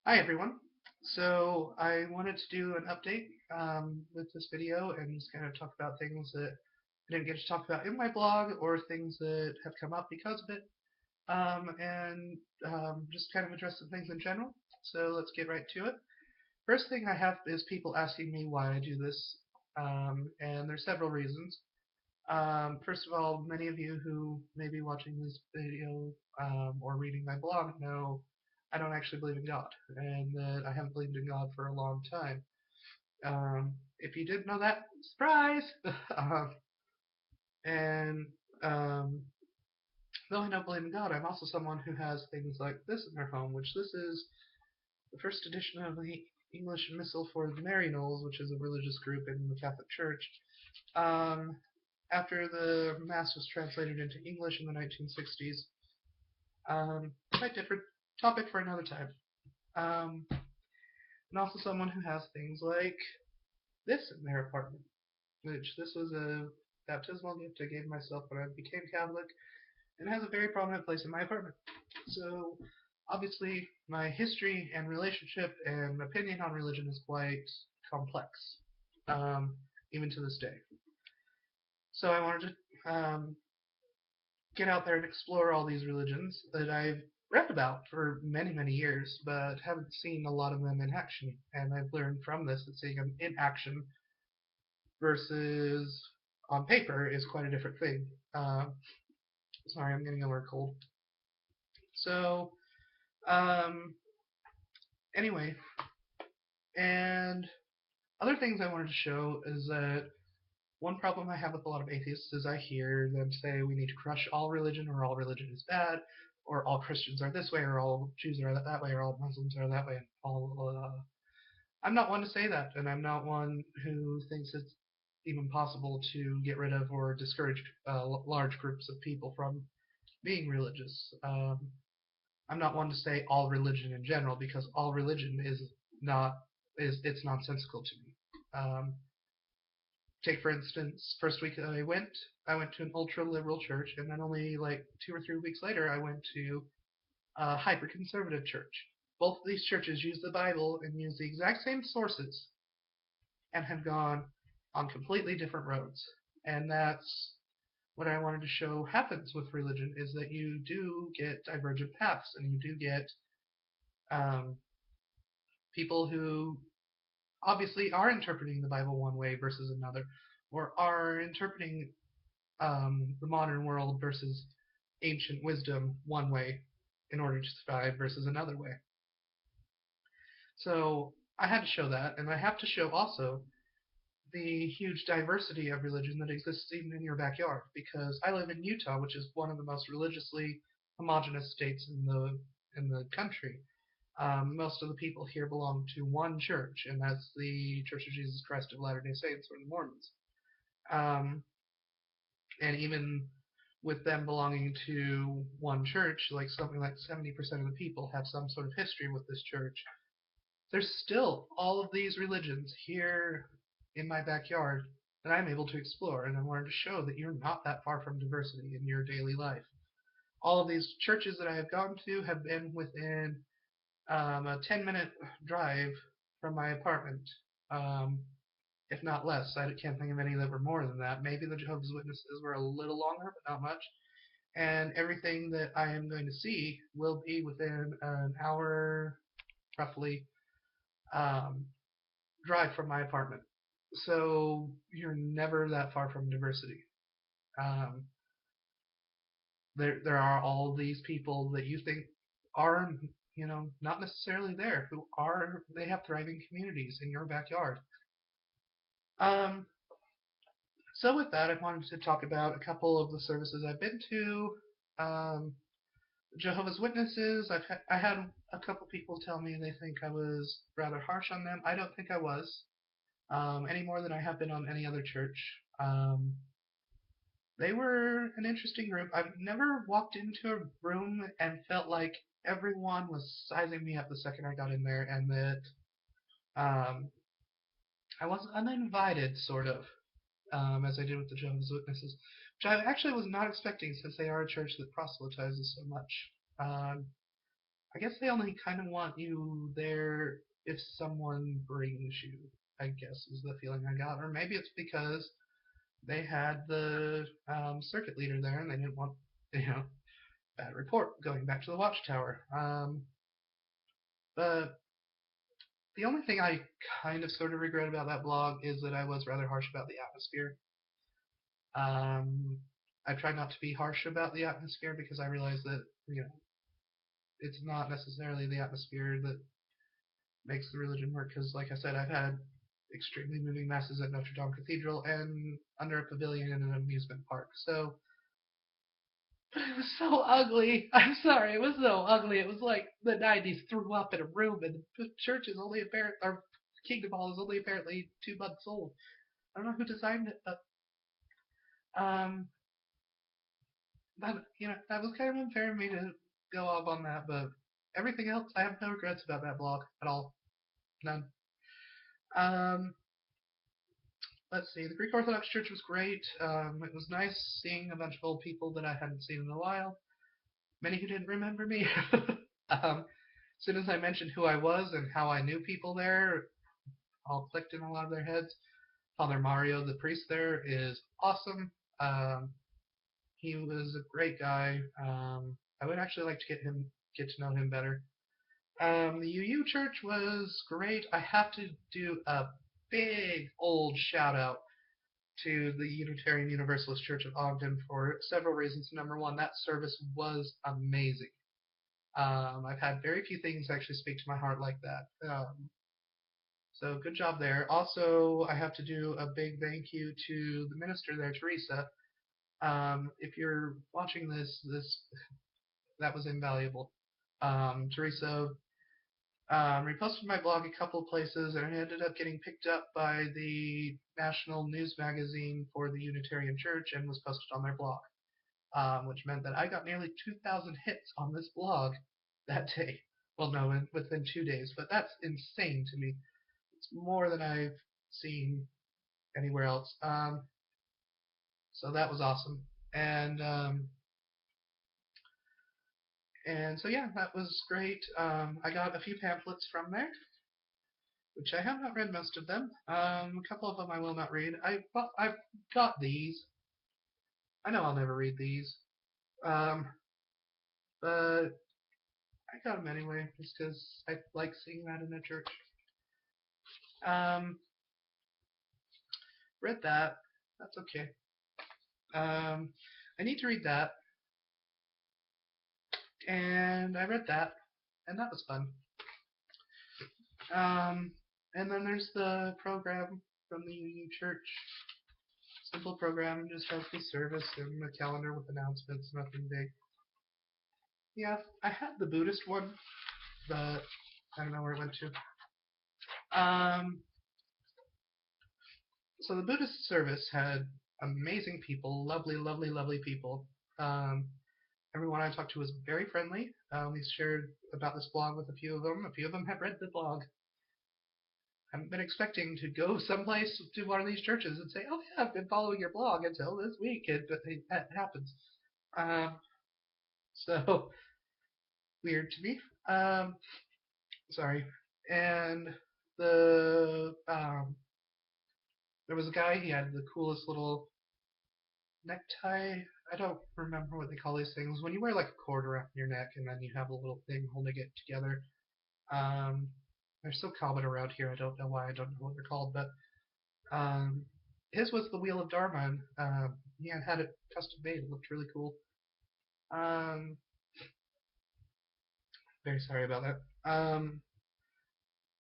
Hi everyone. So I wanted to do an update with this video and just kind of talk about things that I didn't get to talk about in my blog or things that have come up because of it, and just kind of address some things in general. So let's get right to it. First thing I have is people asking me why I do this, and there's several reasons. First of all, many of you who may be watching this video or reading my blog know I don't actually believe in God, and that I haven't believed in God for a long time. If you didn't know that, surprise! um, and um, Though I don't believe in God, I'm also someone who has things like this in their home, which this is the first edition of the English Missal for the Maryknolls, which is a religious group in the Catholic Church. Um, After the Mass was translated into English in the 1960s. Quite different topic for another time. Um, and also someone who has things like this in their apartment, which this was a baptismal gift I gave myself when I became Catholic, and has a very prominent place in my apartment. So, obviously, my history and relationship and opinion on religion is quite complex, um, even to this day. So I wanted to get out there and explore all these religions that I've read about for many, many years, but haven't seen a lot of them in action. And I've learned from this that seeing them in action versus on paper is quite a different thing. Sorry, I'm getting over a cold. So, um, anyway, and other things I wanted to show is that one problem I have with a lot of atheists is I hear them say we need to crush all religion, or all religion is bad, or all Christians are this way, or all Jews are that way, or all Muslims are that way. I'm not one to say that, and I'm not one who thinks it's even possible to get rid of or discourage large groups of people from being religious. I'm not one to say all religion in general, because all religion is not is it's nonsensical to me. Take for instance, first week I went to an ultra liberal church, and then only like 2 or 3 weeks later, I went to a hyper conservative church. Both of these churches use the Bible and use the exact same sources, and have gone on completely different roads. And that's what I wanted to show happens with religion, is that you do get divergent paths, and you do get um, people who obviously are interpreting the Bible one way versus another, or are interpreting the modern world versus ancient wisdom one way in order to survive versus another way. So I had to show that, and I have to show also the huge diversity of religion that exists even in your backyard, because I live in Utah, which is one of the most religiously homogenous states in the country. Most of the people here belong to one church, and that's the Church of Jesus Christ of Latter-day Saints, or the Mormons. Um, and even with them belonging to one church, like something like 70% of the people have some sort of history with this church. There's still all of these religions here in my backyard that I'm able to explore, and I wanted to show that you're not that far from diversity in your daily life. All of these churches that I have gone to have been within a 10-minute drive from my apartment, um, if not less. I can't think of any that were more than that. Maybe the Jehovah's Witnesses were a little longer, but not much. And everything that I am going to see will be within an hour, roughly, um, drive from my apartment. So you're never that far from diversity. Um, there are all these people that you think are, not necessarily there, who are, they have thriving communities in your backyard. Um, so with that, I wanted to talk about a couple of the services I've been to. Um, Jehovah's Witnesses, I had a couple people tell me they think I was rather harsh on them. I don't think I was, any more than I have been on any other church. They were an interesting group. I've never walked into a room and felt like everyone was sizing me up the second I got in there, and that um, I was uninvited, sort of, as I did with the Jehovah's Witnesses, which I actually was not expecting, since they are a church that proselytizes so much. Um, I guess they only kind of want you there if someone brings you, I guess is the feeling I got. Or maybe it's because they had the circuit leader there and they didn't want, you know, bad report going back to the watchtower. But the only thing I kind of sort of regret about that blog is that I was rather harsh about the atmosphere. Um, I tried not to be harsh about the atmosphere because I realize that, you know, it's not necessarily the atmosphere that makes the religion work. Because, like I said, I've had extremely moving masses at Notre Dame Cathedral and under a pavilion in an amusement park. So, but it was so ugly. I'm sorry, it was so ugly. It was like the '90s threw up in a room, and the church is only apparent, or Kingdom Hall is only apparently 2 months old. I don't know who designed it, but um, that was kind of unfair of me to go off on that. But everything else, I have no regrets about that blog at all. None. Um, let's see. The Greek Orthodox Church was great. It was nice seeing a bunch of old people that I hadn't seen in a while. Many who didn't remember me. As soon as I mentioned who I was and how I knew people there, all clicked in a lot of their heads. Father Mario, the priest there, is awesome. Um, he was a great guy. I would actually like to get to know him better. The UU Church was great. I have to do a big old shout out to the Unitarian Universalist Church of Ogden for several reasons. Number one, that service was amazing. I've had very few things actually speak to my heart like that. So good job there. Also, I have to do a big thank you to the minister there, Teresa. If you're watching this that was invaluable. Teresa reposted my blog a couple of places, and it ended up getting picked up by the national news magazine for the Unitarian Church and was posted on their blog, which meant that I got nearly 2,000 hits on this blog that day. Well, no, within 2 days, but that's insane to me. It's more than I've seen anywhere else. So that was awesome, and and so yeah, that was great. I got a few pamphlets from there, which I have not read most of them. A couple of them I will not read. I've got these. I know I'll never read these, um, but I got them anyway, just because I like seeing that in a church. Um, read that. That's okay. I need to read that, and I read that, and that was fun. Um, and then there's the program from the UU Church. Simple program, just has the service and the calendar with announcements, nothing big. Yeah, I had the Buddhist one, but I don't know where it went to. So the Buddhist service had amazing people, lovely, lovely, lovely people. Um, everyone I talked to was very friendly. We shared about this blog with a few of them. A few of them have read the blog. I haven't been expecting to go someplace to one of these churches and say, "Oh yeah, I've been following your blog until this week," but that happens. Um, so weird to me. Sorry. And there was a guy. He had the coolest little necktie. I don't remember what they call these things. When you wear like a cord around your neck and then you have a little thing holding it together. Um, they're so common around here. I don't know why. I don't know what they're called, but um, his was the Wheel of Dharma. And, he had it custom made. It looked really cool. Um, very sorry about that.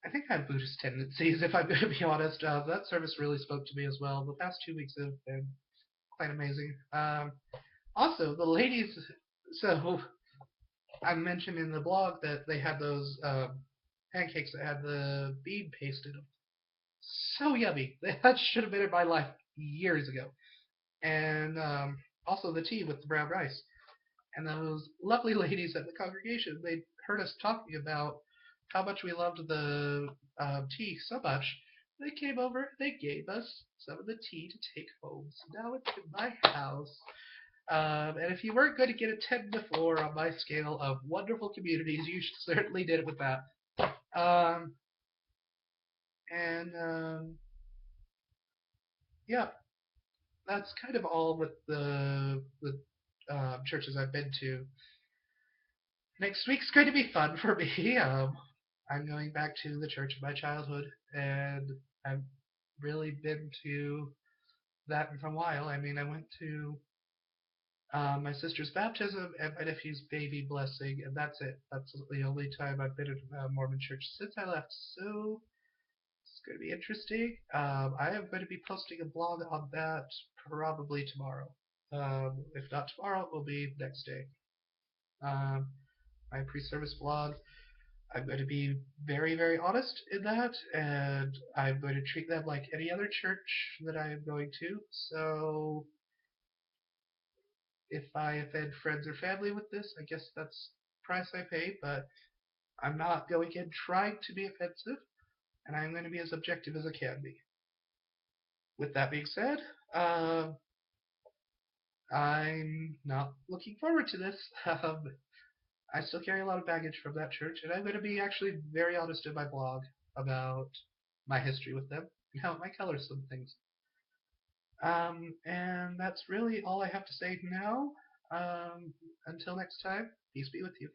I think I have Buddhist tendencies, if I'm going to be honest. That service really spoke to me as well. The past 2 weeks have been quite amazing. Also, the ladies. So I mentioned in the blog that they had those pancakes that had the bead pasted. So yummy. That should have been in my life years ago. And also the tea with the brown rice. And those lovely ladies at the congregation, they heard us talking about how much we loved the tea so much. They came over, they gave us some of the tea to take home. So now it's in my house. And if you weren't going to get a 10 to 4 on my scale of wonderful communities, you certainly did it with that. Um, and yeah, that's kind of all with the churches I've been to. Next week's going to be fun for me. I'm going back to the church of my childhood, and I've really been to that in a while. I mean, I went to my sister's baptism and my nephew's baby blessing, and that's it. That's the only time I've been in a Mormon church since I left. So it's going to be interesting. I am going to be posting a blog on that probably tomorrow. If not tomorrow, it will be next day. Um, my pre-service blog. I'm going to be very, very honest in that, and I'm going to treat them like any other church that I am going to. So if I offend friends or family with this, I guess that's the price I pay, but I'm not going in trying to be offensive, and I'm going to be as objective as I can be. With that being said, uh, I'm not looking forward to this. I still carry a lot of baggage from that church, and I'm going to be actually very honest in my blog about my history with them and how it might color some things. And that's really all I have to say now. Until next time, peace be with you.